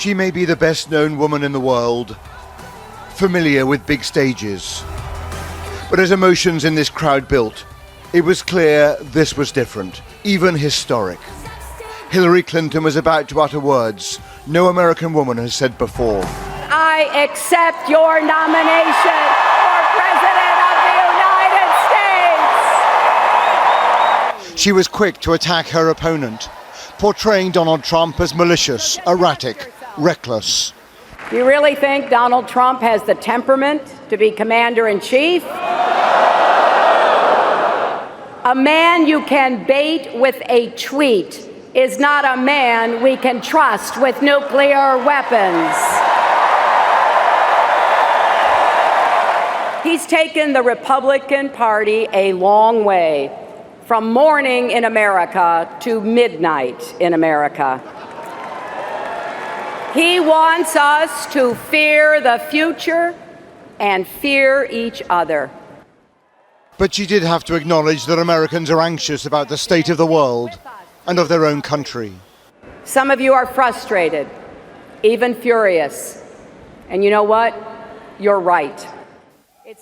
She may be the best known woman in the world, familiar with big stages. But as emotions in this crowd built, it was clear this was different, even historic. Hillary Clinton was about to utter words no American woman has said before. I accept your nomination for President of the United States. She was quick to attack her opponent, portraying Donald Trump as malicious, erratic, reckless. Do you really think Donald Trump has the temperament to be commander-in-chief? A man you can bait with a tweet is not a man we can trust with nuclear weapons. He's taken the Republican Party a long way, from morning in America to midnight in America. He wants us to fear the future and fear each other. But she did have to acknowledge that Americans are anxious about the state of the world and of their own country. Some of you are frustrated, even furious. And you know what? You're right.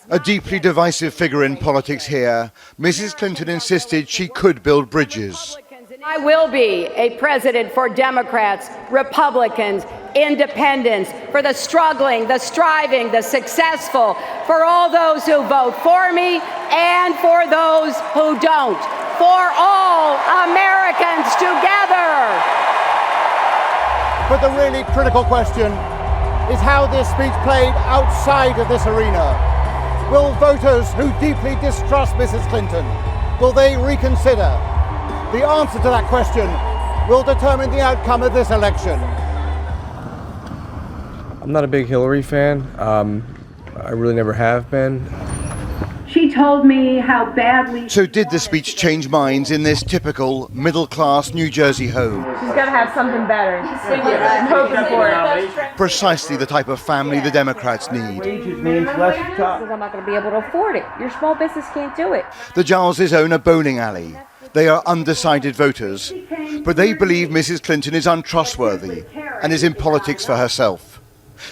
A deeply divisive figure in politics here, Mrs. Clinton insisted she could build bridges. I will be a president for Democrats, Republicans, independents, for the struggling, the striving, the successful, for all those who vote for me and for those who don't, for all Americans together. But the really critical question is how this speech played outside of this arena. Will voters who deeply distrust Mrs. Clinton, will they reconsider? The answer to that question will determine the outcome of this election. I'm not a big Hillary fan. I really never have been. She told me how badly... So did the speech change minds in this typical middle-class New Jersey home? She's got to have something better. I'm hoping for it. Precisely the type of family the Democrats need. Wages means less jobs. I'm not going to be able to afford it. Your small business can't do it. The Gileses own a bowling alley. They are undecided voters, but they believe Mrs. Clinton is untrustworthy and is in politics for herself.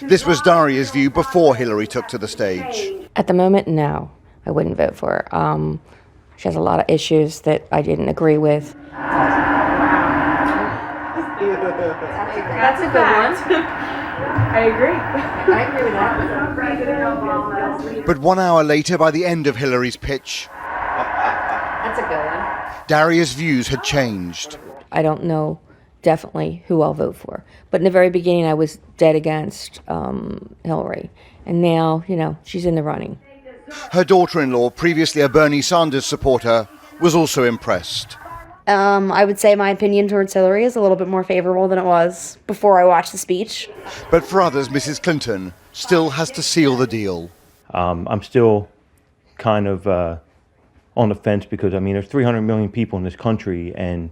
This was Daria's view before Hillary took to the stage. At the moment, no, I wouldn't vote for her. She has a lot of issues that I didn't agree with. That's a good one. I agree. I agree with that. But 1 hour later, by the end of Hillary's pitch, That's a good one. Daria's views had changed. I don't know definitely who I'll vote for. But in the very beginning, I was dead against Hillary. And now, she's in the running. Her daughter-in-law, previously a Bernie Sanders supporter, was also impressed. I would say my opinion towards Hillary is a little bit more favorable than it was before I watched the speech. But for others, Mrs. Clinton still has to seal the deal. I'm still kind of on the fence because, there's 300 million people in this country, and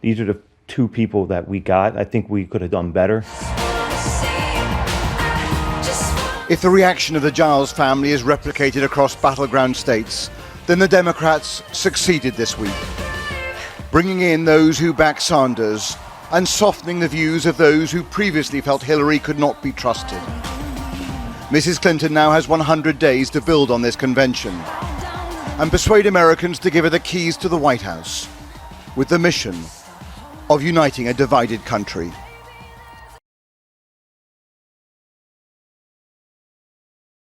these are the two people that we got. I think we could have done better. If the reaction of the Giles family is replicated across battleground states, then the Democrats succeeded this week, bringing in those who back Sanders and softening the views of those who previously felt Hillary could not be trusted. Mrs. Clinton now has 100 days to build on this convention and persuade Americans to give her the keys to the White House with the mission of uniting a divided country.